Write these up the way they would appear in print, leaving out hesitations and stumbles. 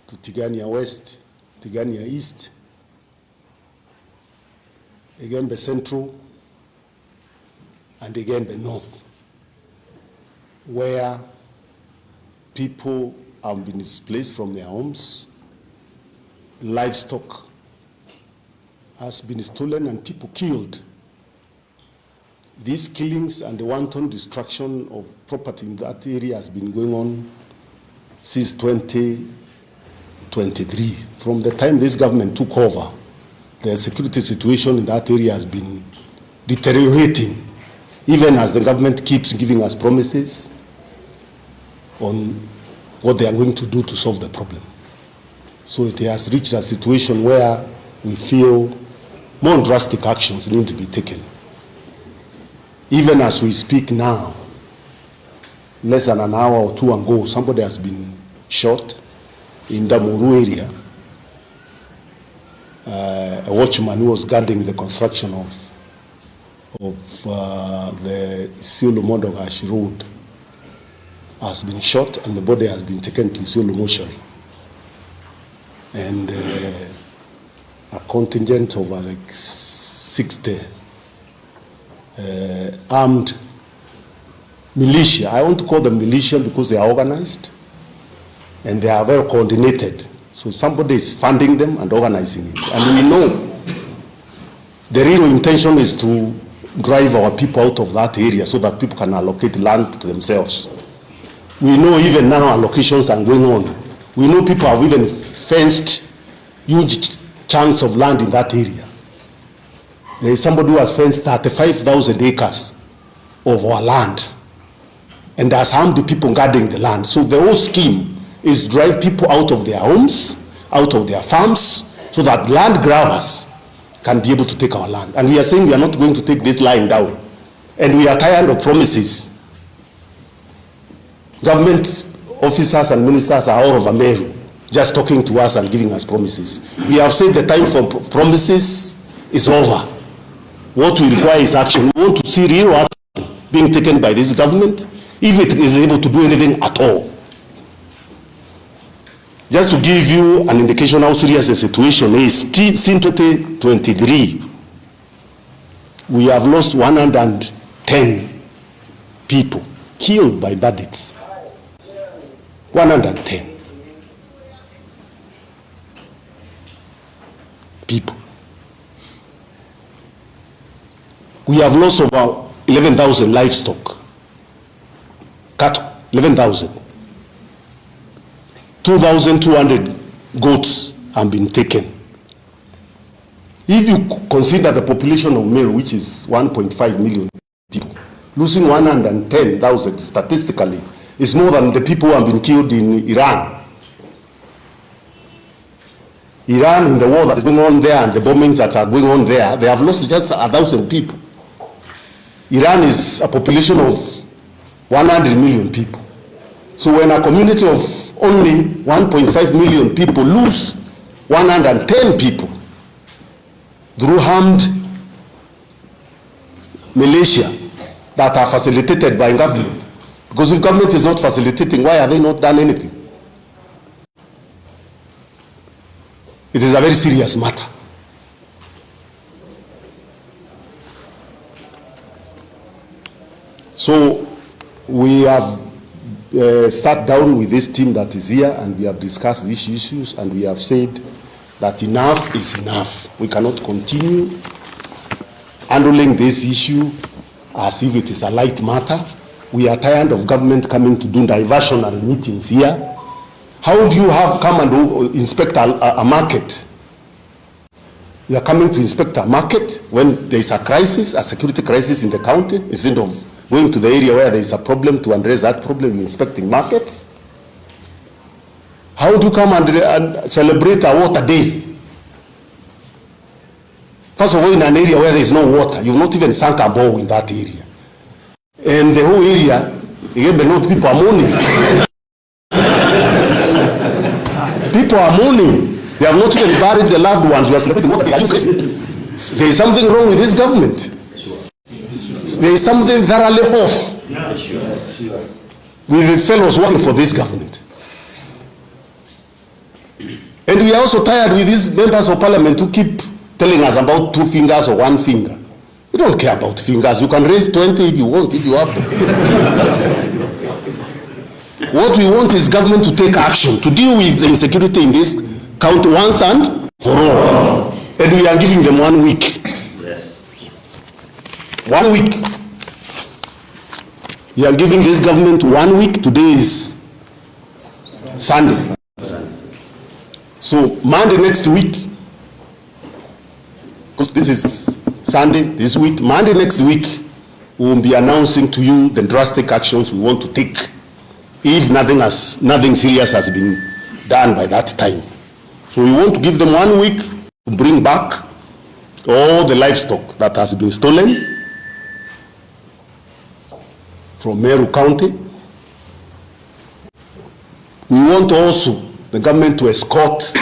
to Tigania West, Tigania East, again the Central, and again the North, where people have been displaced from their homes, livestock has been stolen and people killed. These killings and the wanton destruction of property in that area has been going on since 2023. From the time this government took over, the security situation in that area has been deteriorating, even as the government keeps giving us promises on what they are going to do to solve the problem. So it has reached a situation where we feel more drastic actions need to be taken. Even as we speak now, less than an hour or two ago, somebody has been shot in the Meru area. A watchman who was guarding the construction of the Isiolo Modogash Road has been shot, and the body has been taken to Isiolo mortuary. And a contingent of like 60 armed militia. I want to call them militia because they are organized and they are very coordinated. So somebody is funding them and organizing it. And we know the real intention is to drive our people out of that area so that people can allocate land to themselves. We know even now allocations are going on. We know people have even fenced huge chunks of land in that area. There is somebody who has fenced 35,000 acres of our land and has harmed the people guarding the land. So the whole scheme is drive people out of their homes, out of their farms, so that land grabbers can be able to take our land. And we are saying we are not going to take this line down. And we are tired of promises. Government officers and ministers are all over Meru, just talking to us and giving us promises. We have said the time for promises is over. What we require is action. We want to see real action being taken by this government, if it is able to do anything at all. Just to give you an indication how serious the situation is, since 2023, we have lost 110 people killed by bandits. 110 people. We have lost over 11,000 livestock, cattle, 11,000. 2,200 goats have been taken. If you consider the population of Meru, which is 1.5 million people, losing 110,000 statistically is more than the people who have been killed in Iran. Iran, in the war that is going on there and the bombings that are going on there, they have lost just 1,000 people. Iran is a population of 100 million people. So when a community of only 1.5 million people lose 110 people through armed militia that are facilitated by government. Because if government is not facilitating, why have they not done anything? It is a very serious matter. So we have sat down with this team that is here and we have discussed these issues and we have said that enough is enough. We cannot continue handling this issue as if it is a light matter. We are tired of government coming to do diversionary meetings here. How do you come and inspect a market? You are coming to inspect a market when there is a crisis, a security crisis in the county, instead of going to the area where there is a problem to address that problem, inspecting markets? How do you come and celebrate a water day? First of all, in an area where there is no water, you've not even sunk a bore in that area. And the whole area, people are mourning. People are mourning. They have not even buried the loved ones. You are celebrating water day. Are you crazy? There is something wrong with this government. There is something thoroughly off with the fellows working for this government. And we are also tired with these members of parliament who keep telling us about 2 fingers or 1 finger. We don't care about fingers. You can raise 20 if you want, if you have them. What we want is government to take action to deal with the insecurity in this county once and for all. And we are giving them 1 week. Yes. 1 week. We are giving this government 1 week. Today is Sunday. So Monday next week, because this is Sunday this week, Monday next week, we will be announcing to you the drastic actions we want to take if nothing serious has been done by that time. So we want to give them 1 week to bring back all the livestock that has been stolen from Meru County. We want also the government to escort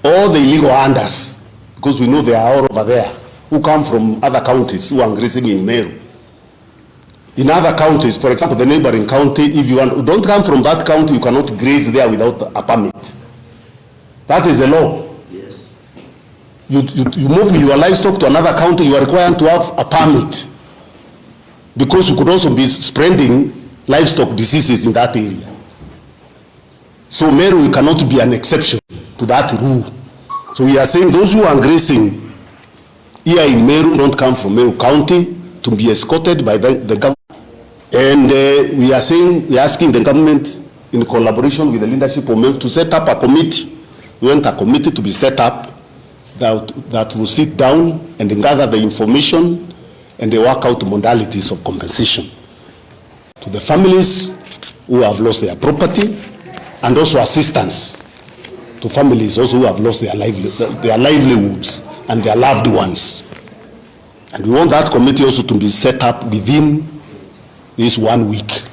all the illegal hunters, because we know they are all over there, who come from other counties, who are grazing in Meru. In other counties, for example, the neighboring county, if you don't come from that county, you cannot graze there without a permit. That is the law. Yes. You move your livestock to another county, you are required to have a permit, because you could also be spreading livestock diseases in that area. So Meru cannot be an exception to that rule. So we are saying those who are grazing here in Meru don't come from Meru County to be escorted by the government. And we are asking the government, in collaboration with the leadership of Meru, to set up a committee. We want a committee to be set up that will sit down and gather the information and they work out modalities of compensation to the families who have lost their property, and also assistance to families also who have lost their livelihoods and their loved ones. And we want that committee also to be set up within this 1 week.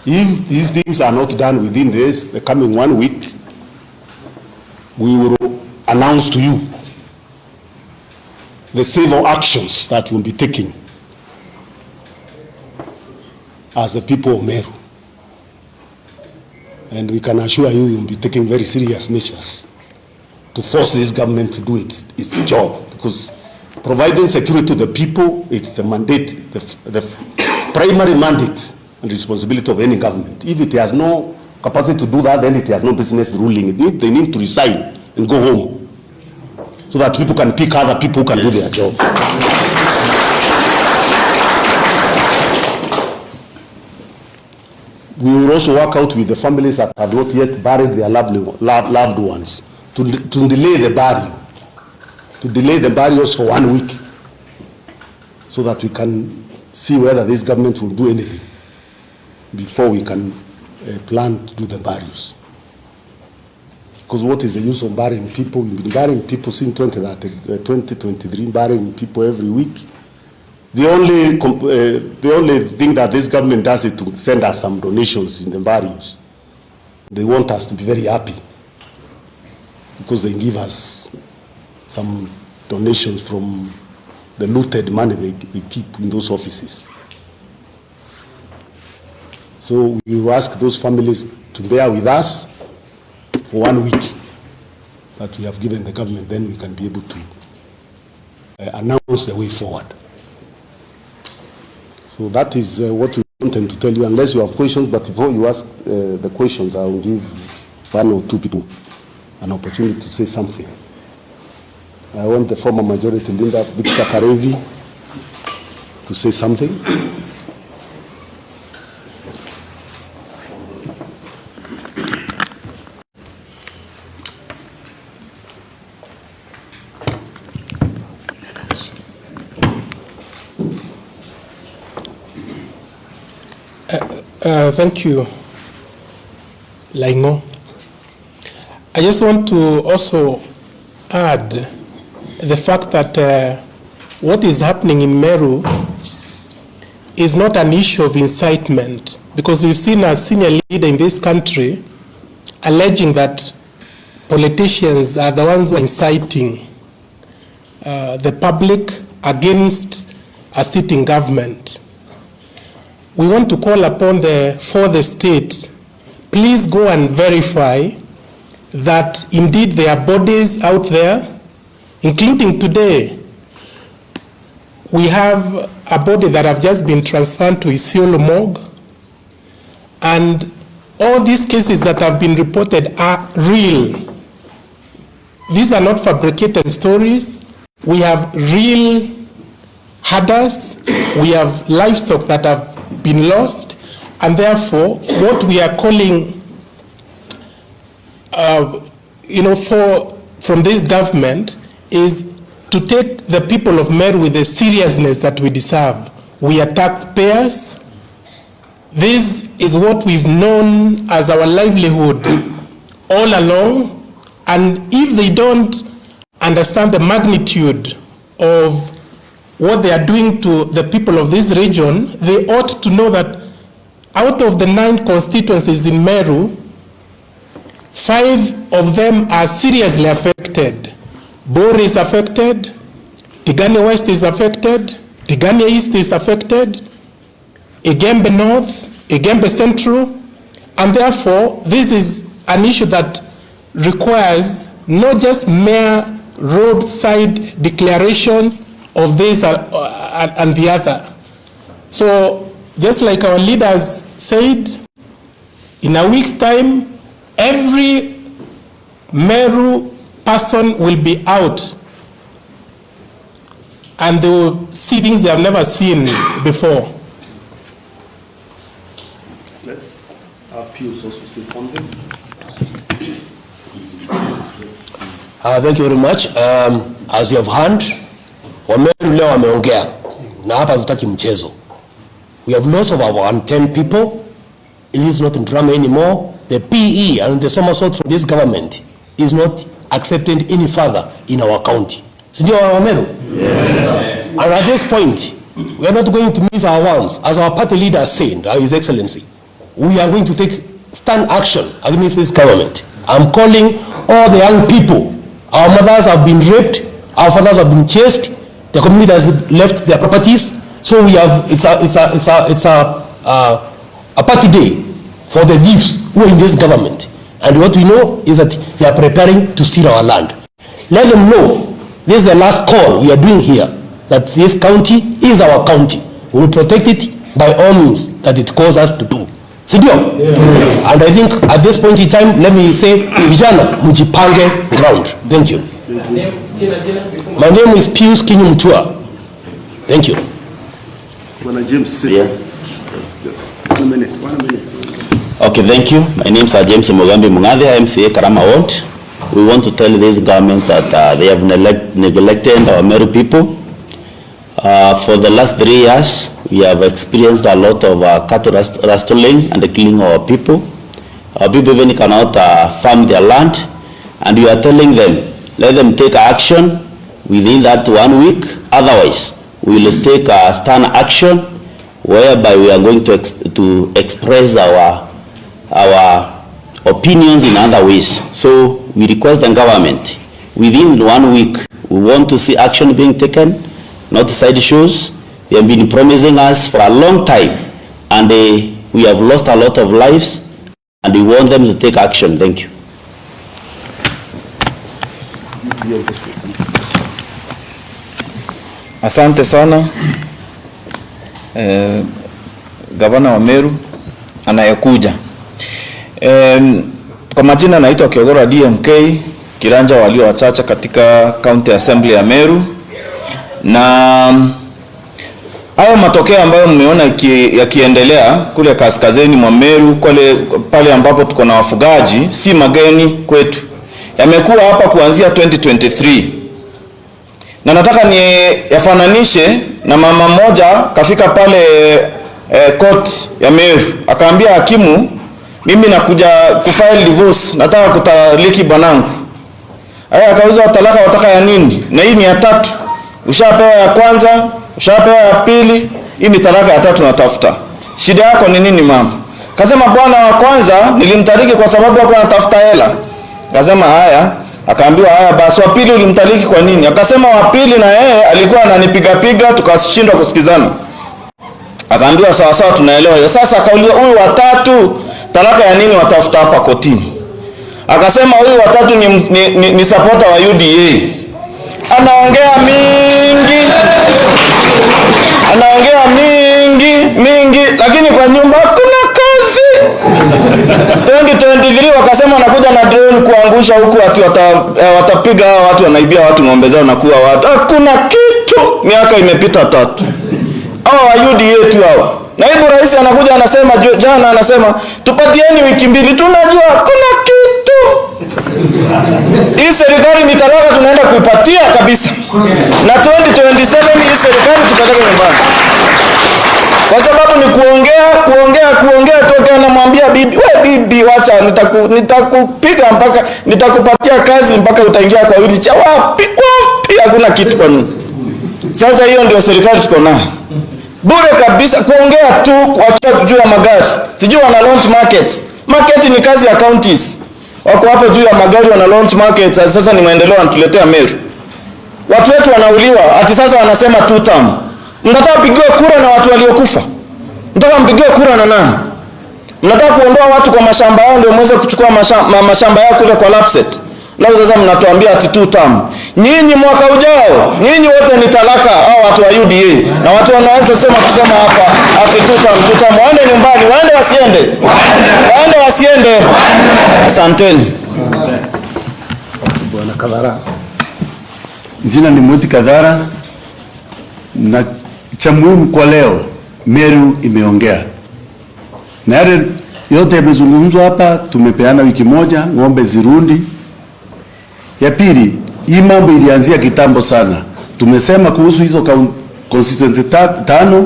If these things are not done within the coming 1 week, we will announce to you the civil actions that will be taken as the people of Meru. And we can assure you, will be taking very serious measures to force this government to do its job, because providing security to the people, it's the mandate, the primary mandate and responsibility of any government. If it has no capacity to do that, then it has no business ruling. They need to resign and go home, so that people can pick other people who can do their job. We will also work out with the families that have not yet buried their loved ones to delay the burial, for 1 week, so that we can see whether this government will do anything before we can plan to do the burials. Because what is the use of burying people? We've been burying people since 2023, burying people every week. The only thing that this government does is to send us some donations in the burials. They want us to be very happy, because they give us some donations from the looted money they keep in those offices. So we will ask those families to bear with us for 1 week that we have given the government. Then we can be able to announce the way forward. So that is what we wanted to tell you, unless you have questions. But before you ask the questions, I will give 1 or 2 people an opportunity to say something. I want the former majority leader, Victor Karevi, to say something. Thank you, Laingo. I just want to also add the fact that what is happening in Meru is not an issue of incitement, because we've seen a senior leader in this country alleging that politicians are the ones who are inciting the public against a sitting government. we want to call upon the state, please go and verify that indeed there are bodies out there, including today. We have a body that have just been transferred to Isiolo morgue, and all these cases that have been reported are real. These are not fabricated stories. We have real herders, we have livestock that have been lost, and therefore what we are calling from this government is to take the people of Meru with the seriousness that we deserve. We are taxpayers. This is what we've known as our livelihood all along, and if they don't understand the magnitude of what they are doing to the people of this region, they ought to know that out of the 9 constituencies in Meru, 5 of them are seriously affected. Bor is affected, Tigane West is affected, Tigane East is affected, Igembe North, Igembe Central, and therefore this is an issue that requires not just mere roadside declarations of this and the other. So just like our leaders said, in a week's time, every Meru person will be out and they will see things they have never seen before. Let's have Pius also say something. Thank you very much. As you have heard, Wameru leo wameongea na hapa tutaki mchezo. We have lost of our 10 people. It is not in drama anymore. The PE and the somersault from this government is not accepted any further in our county. Sindio Wameru? Yes. And at this point, we are not going to miss our words. As our party leader said, His Excellency, we are going to take stand action against this government. I'm calling all the young people. Our mothers have been raped, our fathers have been chased, the community has left their properties. So we have it's a party day for the thieves who are in this government. And what we know is that they are preparing to steal our land. Let them know this is the last call we are doing here, that this county is our county. We will protect it by all means that it calls us to do. Sidio? Yes. And I think at this point in time, let me say, vijana mujipange ground. Thank you. My name is Pius Kinyumutua. Thank you. James, yeah. Yes. 1 minute. Okay, thank you. My name is James Mugambi Mungadhe, MCA Karama Ward. We want to tell this government that they have neglected our Meru people. For the last 3 years, we have experienced a lot of cattle rustling and the killing of our people. Our people even cannot farm their land, and we are telling them, let them take action within that 1 week. Otherwise, we will take a stand action whereby we are going to express our opinions in other ways. So we request the government, within 1 week, we want to see action being taken, not side shows. They have been promising us for a long time, and we have lost a lot of lives, and we want them to take action. Thank you. Asante sana gavana wa Meru anayekuja. Kwa majina naitwa Kiogora DMK, kiranja walio wachache katika County Assembly ya Meru, na hayo matokeo ambayo mmeona yakiendelea kule kaskazini mwa Meru, pale ambapo tuko na wafugaji, si mageni kwetu. Yamekuwa hapa kuanzia 2023. Na nataka ni yafananishe na mama mmoja kafika pale court ya Meru, akaambia hakimu, mimi nakuja kufile divorce, nataka kutaliki bwanangu. Akauliza talaka wataka ya nini? Na hii ni ya 3. Ushapewa ya kwanza, ushapewa ya pili, hii ni talaka ya 3 natafuta. Shida yako ni nini mama? Kasema bwana wa kwanza nilimtaliki kwa sababu alikuwa anatafuta hela. Akasema haya, akaambiwa haya basi wa pili ulimtaliki kwa nini? Akasema wa pili na yeye alikuwa ananipiga tukashindwa kusikizana. Akaambiwa sawa sawa, tunaelewa. Sasa akauliza huyu watatu talaka ya nini watafuta hapa kotini? Akasema huyu watatu ni supporter wa UDA. Anaongea mingi, lakini kwa nyumba kuna kazi. 2023 wakasema wanakuja na drone kuangusha huku ati watapiga hao watu wanaibia watu ng'ombe zao na kuua watu. Hakuna kitu. Miaka imepita 3. Hao wa UDA tu hawa. Naibu rais anakuja anasema jana anasema tupatieni wiki 2, tunajua kuna kitu. Hii serikali ni talaka tunaenda kuipatia kabisa. Na 2027 hii serikali tutatoka nyumbani. Kwa sababu ni kuongea toka anamwambia bibi, wewe bibi wacha nitakupiga mpaka nitakupatia kazi mpaka utaingia kwa wheelchair. Wapi hakuna kitu kwa nini? Sasa hiyo ndio serikali tuko nayo. Bure kabisa kuongea tu wakiwa juu ya magari. Sijui wana launch market. Market ni kazi ya counties. Wako hapo juu ya magari wana launch market. Sasa ni maendeleo wanatuletea Meru. Watu wetu wanauliwa ati sasa wanasema 2 term. Mnataka kupigiwa kura na watu waliokufa? Mnataka mpigiwe kura na nani? Mnataka kuondoa watu kwa mashamba yao ndio muweze kuchukua mashamba yao kule kwa Lapset. Leo sasa mnatuambia ati 2 term. Nyinyi mwaka ujao, nyinyi wote ni talaka hao watu wa UDA. Na watu wanaanza kusema hapa ati 2 term. Waende nyumbani, waende wasiende. Asanteni. Bwana Kadhara. Jina ni Muti Kadhara, na cha muhimu kwa leo Meru imeongea. Na yale yote yamezungumzwa hapa, tumepeana wiki 1 ng'ombe zirundi. Ya pili, hii mambo ilianzia kitambo sana. Tumesema kuhusu hizo constituency 5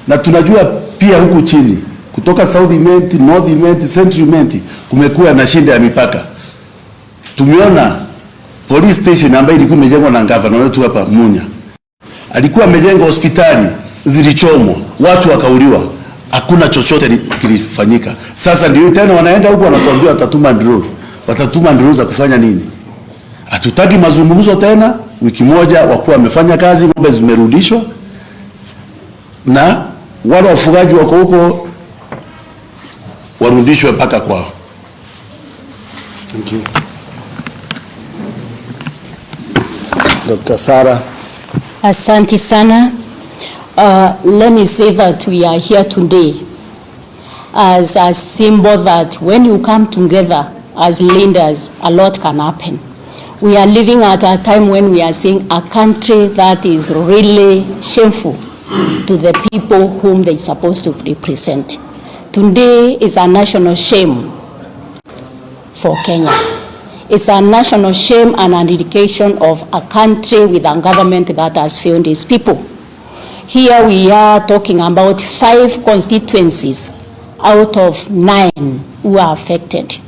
na tunajua pia huku chini kutoka South Imenti, North Imenti, Central Imenti kumekuwa na shinda ya mipaka. Tumeona police station ambayo ilikuwa imejengwa na governor wetu hapa Munya. Alikuwa amejenga hospitali zilichomwa, watu wakauliwa. Hakuna chochote kilifanyika. Sasa ndio tena wanaenda huko wanatuambia watatuma drone. Watatuma drone za kufanya nini? Hatutaki mazungumzo tena. Wiki 1 wakuwa wamefanya kazi, ng'ombe zimerudishwa. Na wale wafugaji wako huko warudishwe mpaka kwao. Thank you. Dr. Sarah. Asante sana. Let me say that we are here today as a symbol that when you come together as leaders, a lot can happen. We are living at a time when we are seeing a country that is really shameful to the people whom they are supposed to represent. Today is a national shame for Kenya. It's a national shame and an indication of a country with a government that has failed its people. Here we are talking about 5 constituencies out of 9 who are affected.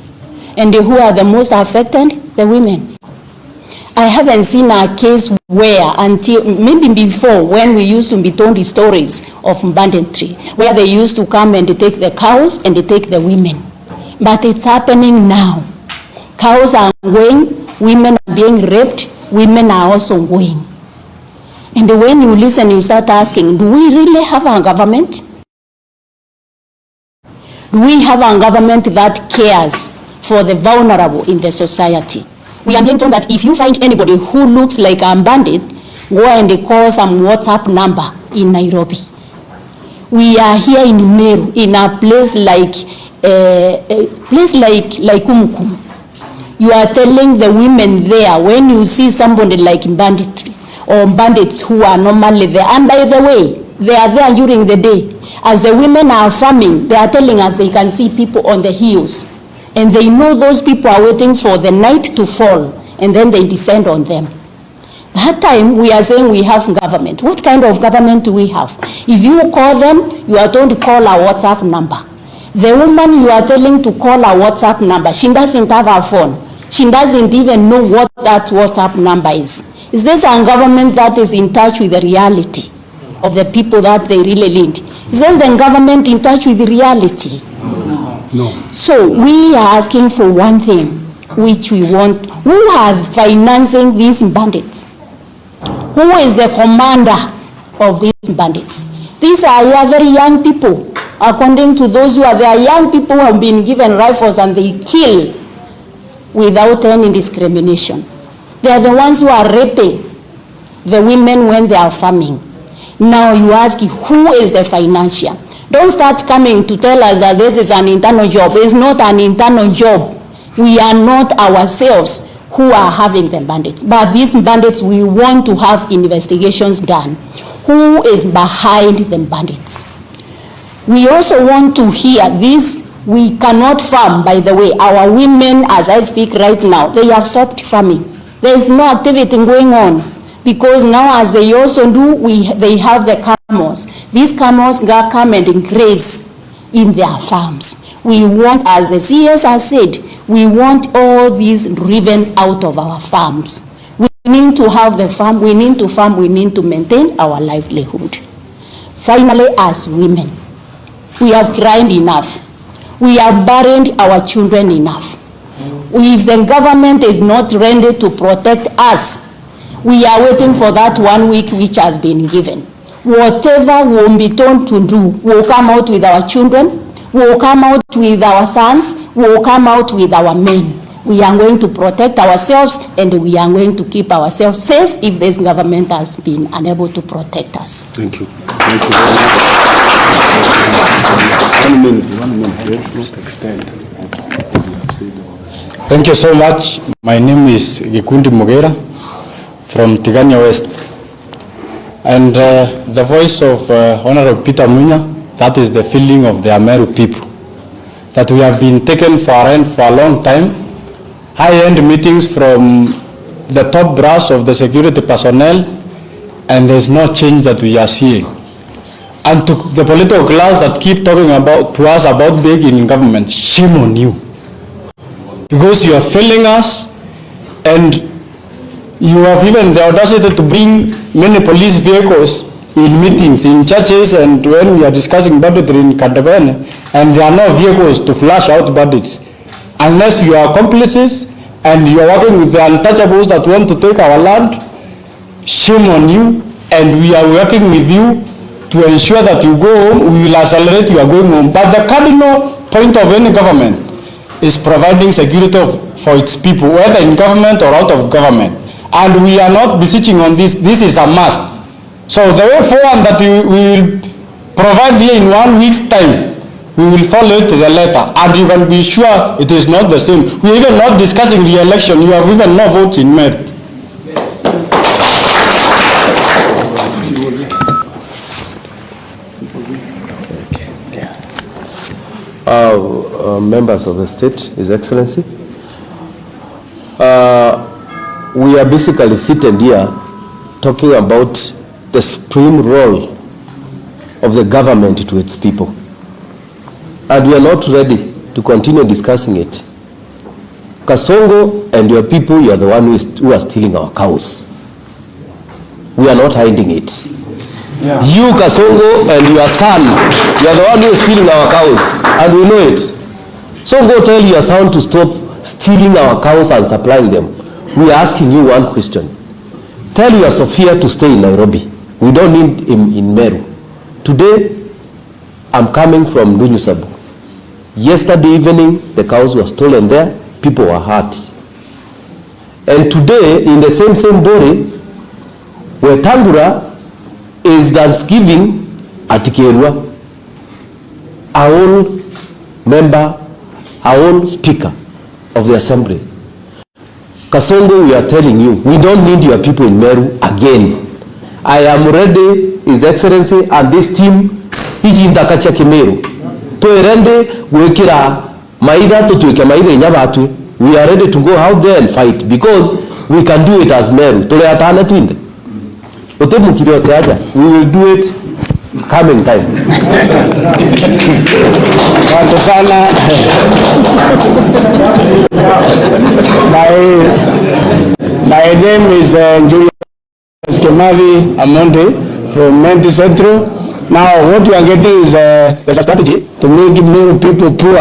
And who are the most affected? The women. I haven't seen a case where, until maybe before, when we used to be told the stories of banditry, where they used to come and they take the cows and they take the women. But it's happening now. Cows are going, women are being raped, women are also going. And when you listen, you start asking, do we really have a government? Do we have a government that cares for the vulnerable in the society? We are being told that if you find anybody who looks like a bandit, go and call some WhatsApp number in Nairobi. We are here in Meru, in a place like Umukum. You are telling the women there, when you see somebody like banditry or bandits who are normally there, and by the way, they are there during the day. As the women are farming, they are telling us they can see people on the hills. And they know those people are waiting for the night to fall, and then they descend on them. That time, we are saying we have government. What kind of government do we have? If you call them, you are told to call a WhatsApp number. The woman you are telling to call a WhatsApp number, she doesn't have a phone. She doesn't even know what that WhatsApp number is. Is this a government that is in touch with the reality of the people that they really lead? Is then the government in touch with the reality? No. So we are asking for one thing, which we want. Who are financing these bandits? Who is the commander of these bandits? These are very young people. According to those who are there, young people who have been given rifles and they kill without any discrimination. They are the ones who are raping the women when they are farming. Now you ask, who is the financier? Don't start coming to tell us that this is an internal job. It's not an internal job. We are not ourselves who are having the bandits. But these bandits, we want to have investigations done. Who is behind the bandits? We also want to hear this. We cannot farm, by the way. Our women, as I speak right now, they have stopped farming. There is no activity going on. Because now, as they also do, they have the camels. These camels come and graze in their farms. We want, as the CS has said, we want all these driven out of our farms. We need to have the farm, we need to farm, we need to maintain our livelihood. Finally, as women, we have cried enough. We have buried our children enough. If the government is not ready to protect us, we are waiting for that 1 week which has been given. Whatever we'll be told to do, we'll come out with our children, we'll come out with our sons, we'll come out with our men. We are going to protect ourselves and we are going to keep ourselves safe if this government has been unable to protect us. Thank you. Thank you very much. 1 minute. Let's not extend. Thank you so much. My name is Gikundi Mugera from Tigania West. And the voice of Honorable Peter Munya, that is the feeling of the Meru people. That we have been taken for a long time. High-end meetings from the top brass of the security personnel, and there's no change that we are seeing. And to the political class that keep talking to us about being in government, shame on you. Because you are failing us, and you have even the audacity to bring many police vehicles in meetings, in churches, and when we are discussing banditry in Kandabene, and there are no vehicles to flash out bandits. Unless you are accomplices and you are working with the untouchables that want to take our land, shame on you, and we are working with you to ensure that you go home. We will accelerate your going home. But the cardinal point of any government is providing security for its people, whether in government or out of government. And we are not beseeching on this. This is a must. So the way forward that we will provide here in 1 week's time, we will follow it to the letter. And you can be sure it is not the same. We are even not discussing the election. You have even no votes in Meru. Members of the state, His Excellency, we are basically seated here talking about the supreme role of the government to its people. And we are not ready to continue discussing it. Kasongo and your people, you are the one who are stealing our cows. We are not hiding it. Yeah. You, Kasongo, and your son, you are the one who is stealing our cows, and we know it. So go tell your son to stop stealing our cows and supplying them. We are asking you one question. Tell your Sophia to stay in Nairobi. We don't need him in Meru. Today, I'm coming from Lunyusabu. Yesterday evening, the cows were stolen there. People were hurt. And today, in the same body, where Tangura is Thanksgiving at Kerua, our own member, our own speaker of the assembly. Kasongo, we are telling you, we don't need your people in Meru again. I am ready, His Excellency, and this team, hiji ndakacha Meru. Toerende wekira maida tutuike maida inyabatu. We are ready to go out there and fight because we can do it as Meru. Tole atana twinde. Otemu kiriote aja. We will do it coming time. Asante sana. My name is Julius Kemavi Amonde from Menti Central. Now what we are getting is there's a strategy to make Meru people poor.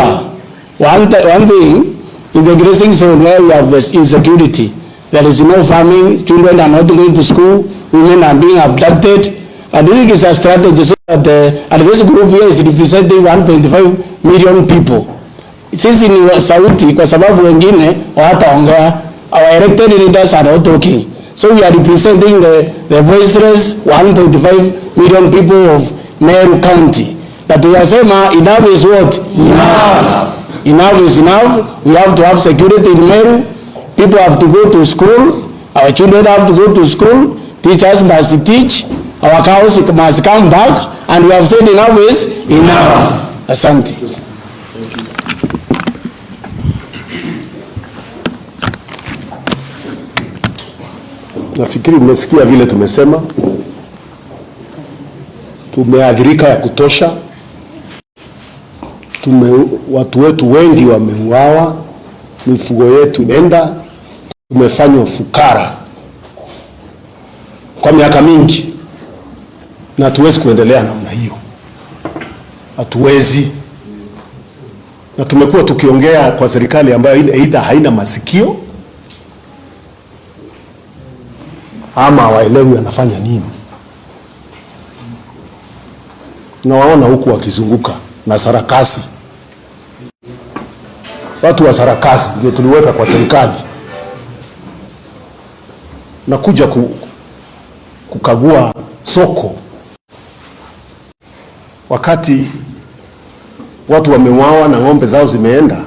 One thing, in the grazing zone where we have this insecurity, there is no farming, children are not going to school, women are being abducted. I think it's a strategy. that and this group here is representing 1.5 million people. Sisi ni sauti kwa sababu wengine hawataongea. Our elected leaders are not talking. So we are representing the voiceless 1.5 million people of Meru County. That tunasema enough is what? Enough. Enough is enough. We have to have security in Meru. People have to go to school. Our children have to go to school. Teachers must teach. Our cows must come back. And we have said enough is enough. Asante. Nafikiri mmesikia vile tumesema. Tumeadhirika ya kutosha. Watu wetu wengi wameuawa. Mifugo yetu imeenda. Tumefanywa fukara kwa miaka mingi. Na hatuwezi kuendelea namna hiyo. Hatuwezi. Na tumekuwa tukiongea kwa serikali ambayo aidha haina masikio ama waelewi anafanya nini. Nawaona huku wakizunguka na sarakasi. Watu wa sarakasi ndio tuliweka kwa serikali. Na kuja kukagua soko wakati watu wameuawa na ng'ombe zao zimeenda,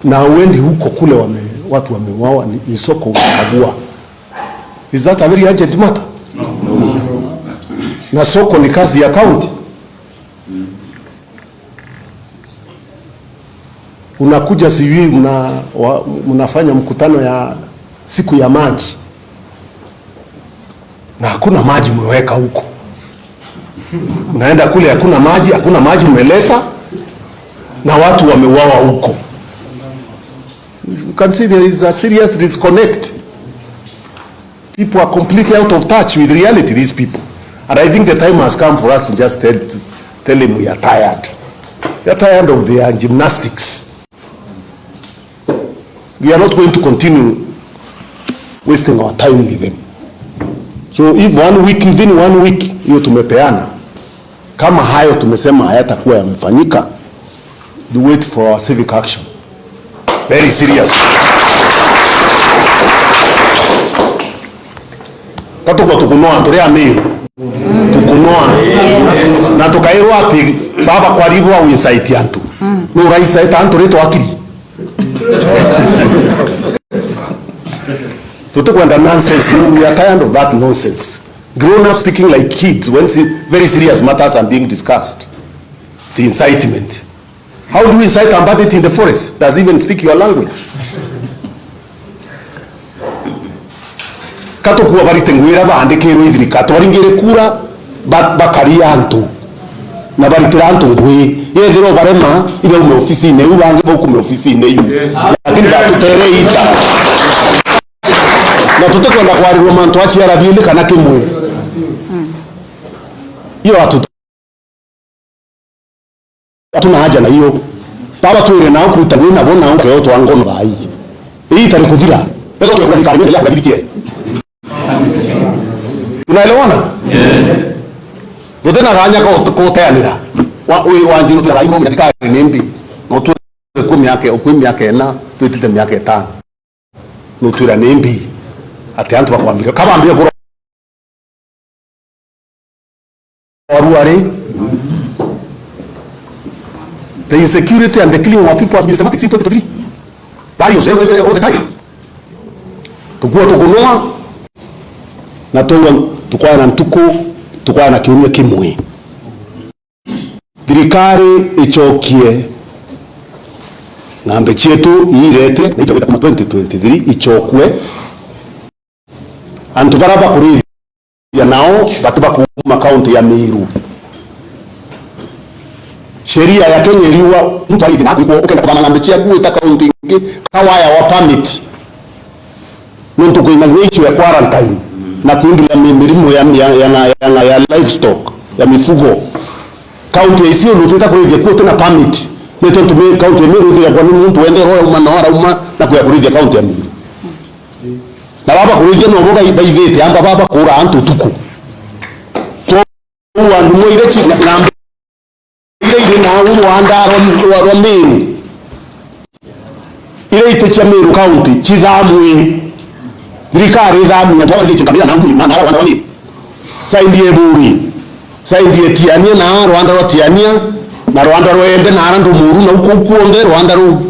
na uendi huko kule watu wameuawa ni soko ukagua. Is that a very urgent matter? No. Na soko ni kazi ya county. Unakuja siwi mnafanya mkutano ya siku ya maji na hakuna maji mweka huko. Unaenda kule hakuna maji umeleta na watu wameuawa huko. You can see there is a serious disconnect. People are completely out of touch with reality, these people. And I think the time has come for us to just tell them we are tired. We are tired of their gymnastics. We are not going to continue wasting our time with them. So if within one week, hiyo tumepeana, kama hayo tumesema hayatakuwa yamefanyika, do wait for our civic action. Very serious. Katuko tukunoa ntorea Meru. Tukunoa. Na tukairwa ati baba kwa rivu au insight yantu. No raisa eta antoreto akili. Tutukwenda nonsense. We are tired of that nonsense. Grown up speaking like kids when very serious matters are being discussed. The incitement. How do we incite a bandit in the forest? Does even speak your language? Kato kuwa baritenguira baandikirwe ithirika twaringire kura bakaria antu na baritira antu ngui yethiro barema ile ume ofisi ne ubange boku me ofisi ne yu lakini batutere ita na tutakwenda kwa romanto achi arabili kana kimwe hiyo hatuna haja na hiyo baba tuire nao kutagwe na bona onke oto angono bai hii tarikuthira ndio tukakubali karibu ya kubitie. Unaelewana? Wote na ganya ko teanira. Wanjiru tira ibo katika nembi. No tu kumi yake na tuitite miaka 5. No tira nembi. Ate antu bakwambira. Kama ambire ko Oruare. The insecurity and the killing of people has been systematic since 2023. Varios all the time. Tukua tukunua na tukwa na ntuko tukwa na kiumia kimwe. Thirikari ichokie ng'ambe chetu irete na itakwenda kama 2023 ichokwe antu baraba kuri ya nao batuba kuma county ya Meru. Sheria ya Kenya iliwa mtu alidina kuiko ukenda kwa ng'ambe chetu ita county ngi kawaya wa permit mtu kuinganisho ya quarantine na kuingilia mirimo ya livestock ya mifugo. County isio luteta kuridhia kwa tena permit neto tumie county Meru ya kwa nini mtu ende roho uma na kuridhia county ya Meru na baba kuridhia no boga ibaithete amba baba kura antu tuku to wandu moire china ng'ambe ile na Rwanda ro Meru ile itecha Meru county chizamwe thirikari thamwe twathi kabila na ngui mana Rwanda wani saidie buri saidie tiania na Rwanda ro tiania na Rwanda ro ende na andu muru na uko kuonde Rwanda ro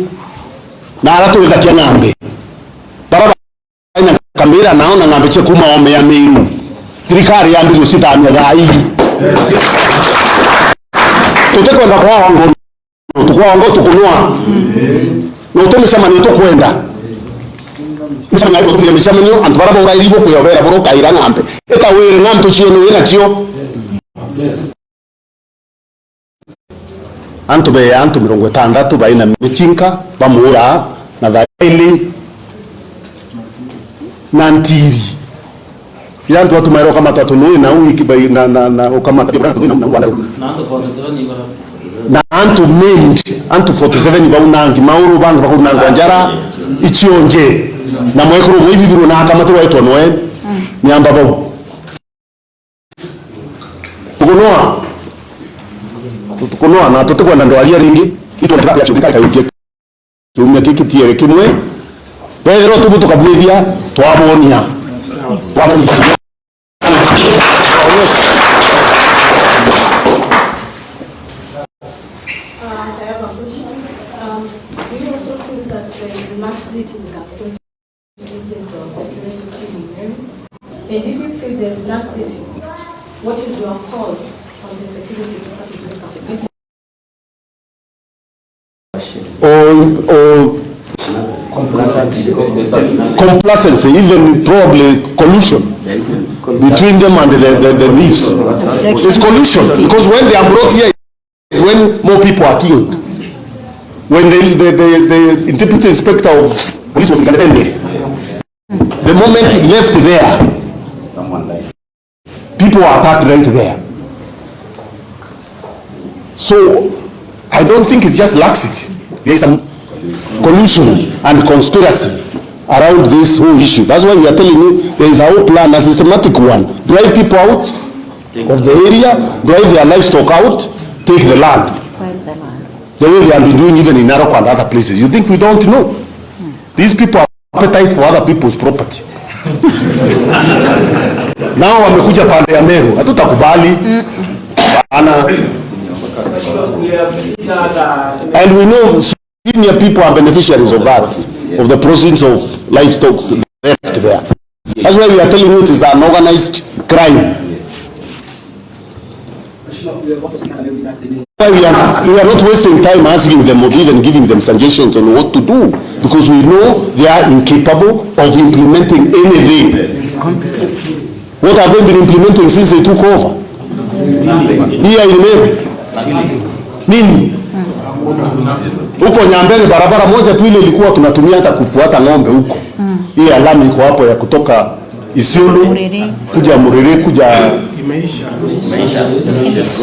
na aratu ikakia ng'ambe baba ina kamera naona ng'ambe che kuma ome ya Meru thirikari ya mbiru sithamia thai tutekwenda kwa wango tukunua no tumesemania tukwenda msanga ngo tumesemania antu baraba urairibo kuyobera boro kaira ng'ambe eta wire ng'ambe tuchieno ina tio antu 60 baina michinka bamura na dhaili na ntiri yantu watu mairo kama tatu na wiki bai na kama tatu na antu named antu 47 baunangi mauru bangi bakunanga njara ichionje na mwekuru mwibibiro na kama tu waitwa noe nyamba bau tukunoa na tutukwenda ndo alia ringi ito nataka ya chukika kayuke tumya kiki tiere kimwe wero tubu tukabwithia twabonia And if you feel there's laxity, what is your call on the security department? Complacency, even probably collusion between them and the thieves. It's collusion because when they are brought here is when more people are killed. When the deputy inspector of police was independent, the moment he left there, people were attacked right there. So I don't think it's just laxity. There is some collusion and conspiracy around this whole issue. That's why we are telling you there is a whole plan, a systematic one. Drive people out of the area, drive their livestock out, take the land. The way they have been doing even in Narok and other places. You think we don't know? These people have appetite for other people's property. Now wamekuja pande ya Meru, hatutakubali. And we know senior people are beneficiaries of that, of the proceeds of livestock left there. That's why we are telling you it is an organized crime. We are not wasting time asking them or even giving them suggestions on what to do, because we know they are incapable of implementing anything. What have they been implementing since they took over? Here in Meru. Nini? Huko Nyambeni barabara moja tu ile ilikuwa tunatumia hata kufuata ng'ombe huko. Hii alama iko hapo ya kutoka Isiolo kuja Murere kuja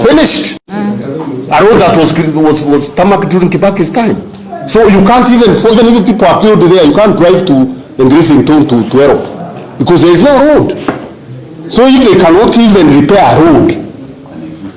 finished. A road that was tarmac during Kibaki's time. So you can't even if people are killed there, you can't drive to Ngrisington to Europe because there is no road. So if they cannot even repair a road,